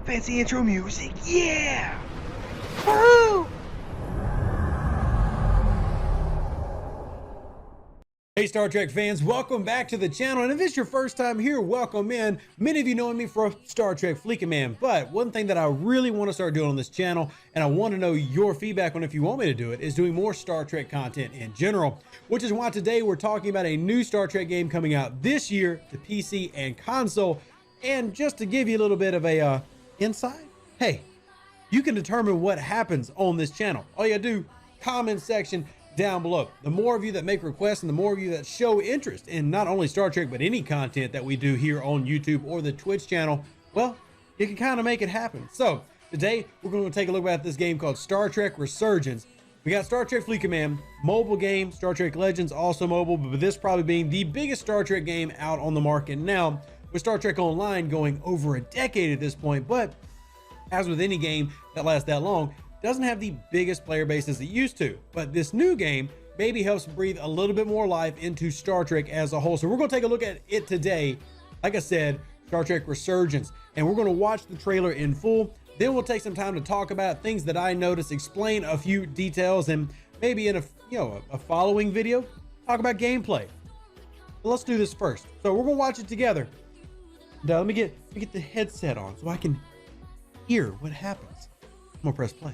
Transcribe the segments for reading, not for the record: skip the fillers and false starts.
Fancy intro music, yeah! Woo! Hey Star Trek fans, welcome back to the channel, and if it's your first time here, welcome in. Many of you know me for Star Trek Fleekin' Man, but one thing that I really want to start doing on this channel, and I want to know your feedback on if you want me to do it, is doing more Star Trek content in general, which is why today we're talking about a new Star Trek game coming out this year to PC and console. And just to give you a little bit of a insight, hey, you can determine what happens on this channel. All you gotta do, comment section down below. The more of you that make requests and the more of you that show interest in not only Star Trek, but any content that we do here on YouTube or the Twitch channel, well, you can kind of make it happen. So today we're going to take a look at this game called Star Trek Resurgence. We got Star Trek Fleekin' Man, mobile game, Star Trek Legends, also mobile, but this probably being the biggest Star Trek game out on the market now, with Star Trek Online going over a decade at this point. But as with any game that lasts that long, doesn't have the biggest player base as it used to. But this new game maybe helps breathe a little bit more life into Star Trek as a whole. So we're going to take a look at it today. Like I said, Star Trek Resurgence, and we're going to watch the trailer in full. Then we'll take some time to talk about things that I noticed, explain a few details, and maybe in a following video talk about gameplay. But let's do this first. So we're going to watch it together. Now let me get the headset on so I can hear what happens. I'm gonna press play.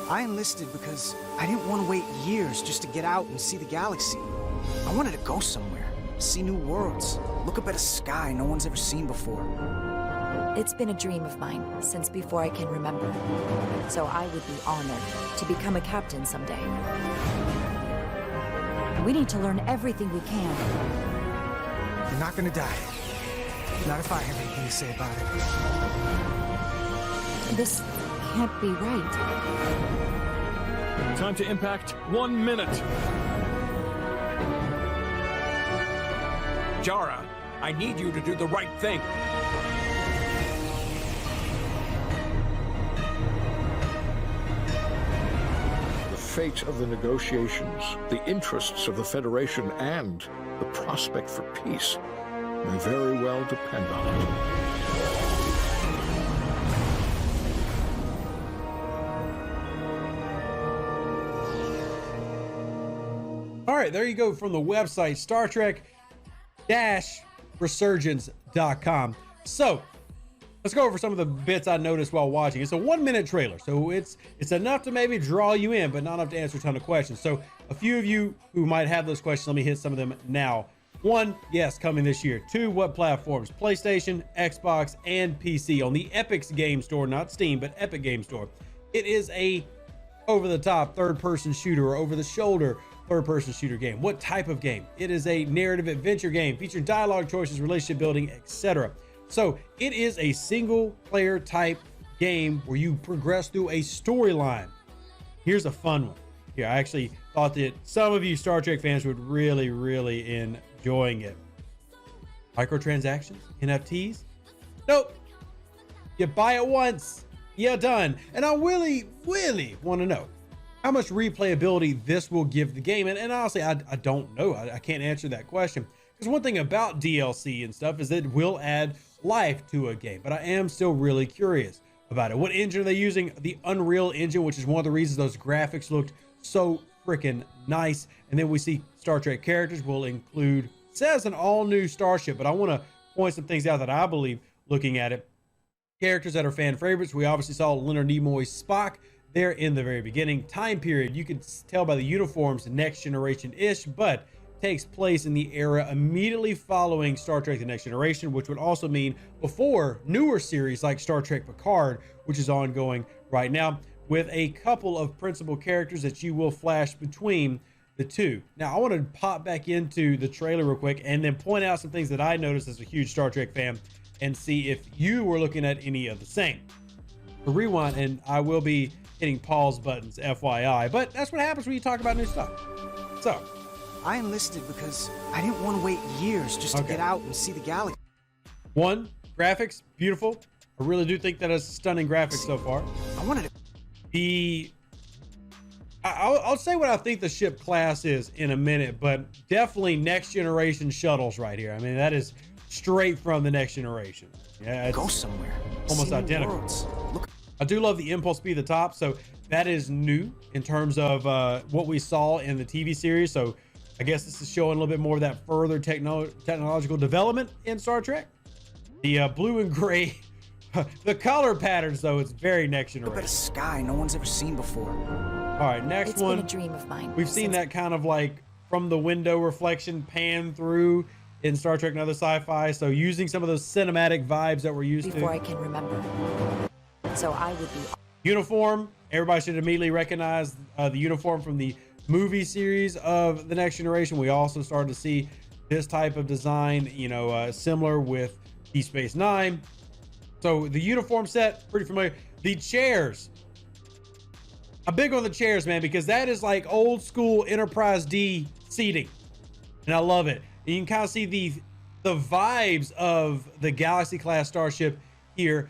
I enlisted because I didn't want to wait years just to get out and see the galaxy. I wanted to go somewhere, see new worlds, look up at a sky no one's ever seen before. It's been a dream of mine since before I can remember. So I would be honored to become a captain someday. We need to learn everything we can. You're not gonna die. Not if I have anything to say about it. This can't be right. Time to impact. 1 minute. Jara, I need you to do the right thing. The fate of the negotiations, the interests of the Federation, and the prospect for peace may very well depend on it. All right, there you go from the website, Star Trek-Resurgence.com. So let's go over some of the bits I noticed while watching. It's a 1 minute trailer, so it's enough to maybe draw you in, but not enough to answer a ton of questions. So a few of you who might have those questions, let me hit some of them now. 1, yes, coming this year. 2, what platforms? PlayStation, Xbox, and PC on the Epic's Game Store, not Steam, but Epic Game Store. It is a over-the-top third-person shooter or over-the-shoulder third-person shooter game. What type of game? It is a narrative adventure game featuring dialogue choices, relationship building, etc. So it is a single-player type game where you progress through a storyline. Here's a fun one. Here, I actually thought that some of you Star Trek fans would really enjoying it. Microtransactions, NFTs. Nope. You buy it once, you're done. And I really want to know how much replayability this will give the game. And honestly, I don't know. I can't answer that question. Because one thing about DLC and stuff is that it will add life to a game. But I am still really curious about it. What engine are they using? The Unreal Engine, which is one of the reasons those graphics looked so freaking nice. And then we see Star Trek characters will include, says an all new starship, but I want to point some things out that I believe looking at it. Characters that are fan favorites. We obviously saw Leonard Nimoy's Spock there in the very beginning. Time period, you can tell by the uniforms, next generation-ish, but takes place in the era immediately following Star Trek The Next Generation, which would also mean before newer series like Star Trek Picard, which is ongoing right now, with a couple of principal characters that you will flash between the two. Now, I want to pop back into the trailer real quick and then point out some things that I noticed as a huge Star Trek fan and see if you were looking at any of the same. Rewind, and I will be hitting pause buttons, FYI, but that's what happens when you talk about new stuff. So, I enlisted because I didn't want to wait years just to get out and see the galaxy. 1, graphics, beautiful. I really do think that is stunning graphics so far. I wanted to... I'll say what I think the ship class is in a minute, but definitely next generation shuttles right here. I mean, that is straight from the Next Generation. Yeah, it's Go somewhere. almost see new identical. worlds. Look I do love the impulse speed at the top, so that is new in terms of what we saw in the TV series. So I guess this is showing a little bit more of that further technological development in Star Trek. The blue and gray, the color patterns though, it's very Next up at a Generation. sky no one's ever seen before. All right, next It's one. been a dream of mine. We've seen since- that kind of like from the window reflection pan through in Star Trek and other sci-fi. So using some of those cinematic vibes that we're used before to. I can remember. So I would be Uniform. Everybody should immediately recognize the uniform from the movie series of the Next Generation. We also started to see this type of design, you know, similar with Deep Space Nine. So the uniform set, pretty familiar. The chairs. I'm big on the chairs, man, because that is like old school Enterprise D seating. And I love it. And you can kind of see the vibes of the Galaxy class starship here.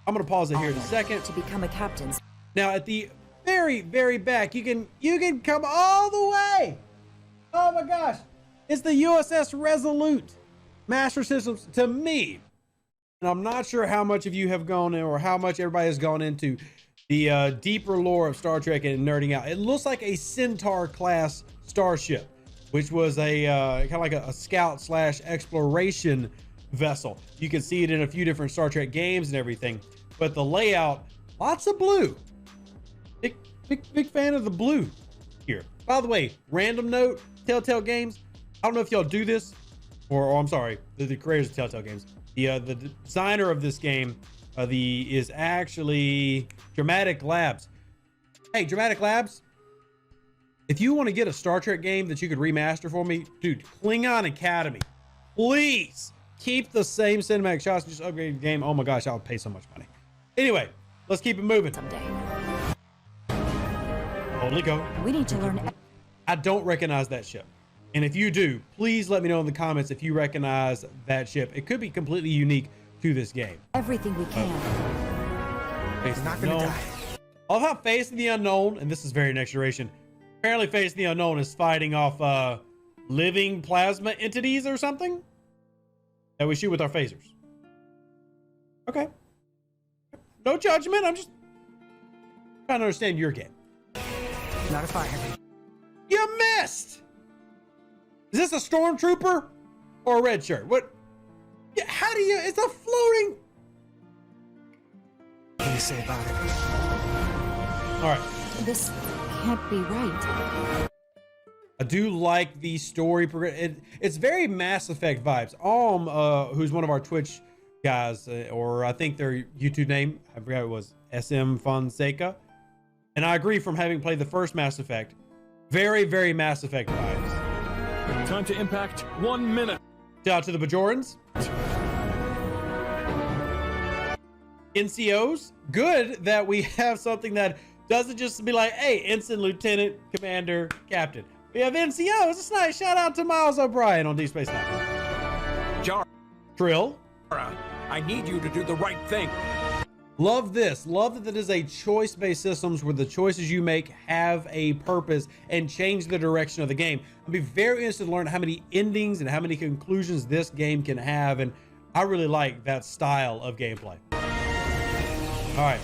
I'm going to pause it here in a second. to become a captain. Now at the very, very back, you can come all the way. Oh my gosh. It's the USS Resolute Master Systems to me. And I'm not sure how much of you have gone in or how much everybody has gone into the deeper lore of Star Trek and nerding out. It looks like a Centaur class starship, which was a kind of like a scout slash exploration vessel. You can see it in a few different Star Trek games and everything, but the layout, lots of blue. Big fan of the blue here. By the way, random note, Telltale Games, I don't know if y'all do this, or I'm sorry, the creators of Telltale Games. The designer of this game is actually Dramatic Labs. Hey, Dramatic Labs, if you want to get a Star Trek game that you could remaster for me, dude, Klingon Academy, please keep the same cinematic shots, just upgrade the game. Oh my gosh, I would pay so much money. Anyway, let's keep it moving. Someday. Only go. We need to learn. I don't recognize that ship. And if you do, please let me know in the comments if you recognize that ship. It could be completely unique to this game. Everything we can. Face Not the gonna Unknown. die. I love how Facing the Unknown, and this is very Next Generation, apparently Facing the Unknown is fighting off living plasma entities or something that we shoot with our phasers. Okay. No judgment. I'm just trying to understand your game. Not if I have You missed! Is this a stormtrooper or a red shirt? What? Yeah, how do you? It's a floating. What do you say about it? All right. This can't be right. I do like the story. It's very Mass Effect vibes. Who's one of our Twitch guys, or I think their YouTube name, I forgot it was, SM Fonseca. And I agree from having played the first Mass Effect. Very, very Mass Effect vibes. Time to impact. 1 minute. Shout out to the Bajorans. NCOs. Good that we have something that doesn't just be like, hey, ensign, lieutenant, commander, captain. We have NCOs. It's nice. Shout out to Miles O'Brien on Deep Space Nine. Jara, Trill. I need you to do the right thing. Love this. Love that it is a choice-based systems where the choices you make have a purpose and change the direction of the game. I'd be very interested to learn how many endings and how many conclusions this game can have, and I really like that style of gameplay. All right.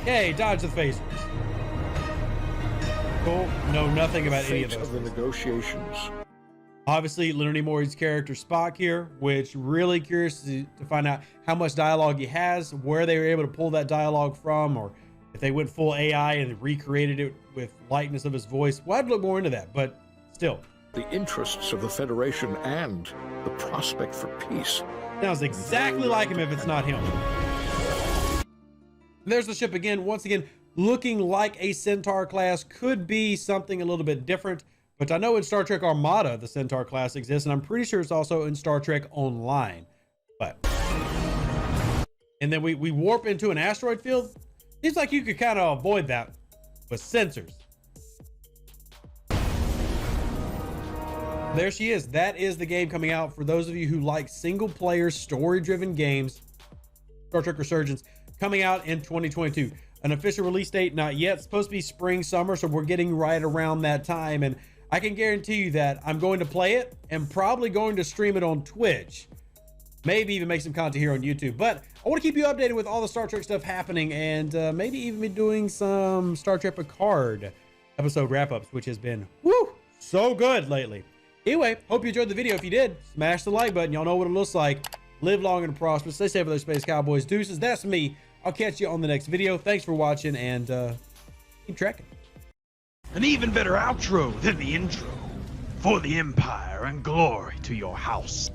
Hey, dodge the phasers. Cool. Know nothing about any of Fate those. of the negotiations. Obviously, Leonard Nimoy's character Spock here, which really curious to find out how much dialogue he has, where they were able to pull that dialogue from, or if they went full AI and recreated it with likeness of his voice. Well, I'd look more into that, but still. The interests of the Federation and the prospect for peace. Sounds exactly like him if it's not him. There's the ship again, once again, looking like a Centaur class, could be something a little bit different. But I know in Star Trek Armada, the Centaur class exists, and I'm pretty sure it's also in Star Trek Online. But, and then we warp into an asteroid field. Seems like you could kind of avoid that with sensors. There she is. That is the game coming out for those of you who like single-player, story-driven games. Star Trek Resurgence coming out in 2022. An official release date, not yet. It's supposed to be spring, summer, so we're getting right around that time. And I can guarantee you that I'm going to play it and probably going to stream it on Twitch maybe even make some content here on YouTube. But I want to keep you updated with all the Star Trek stuff happening, and maybe even be doing some Star Trek Picard episode wrap-ups, which has been so good lately. Anyway, hope you enjoyed the video. If you did, smash the like button. Y'all know what it looks like. Live long and prosper. Stay safe with those Space Cowboys. Deuces, that's me. I'll catch you on the next video. Thanks for watching, and keep trekking. An even better outro than the intro. For the Empire and glory to your house.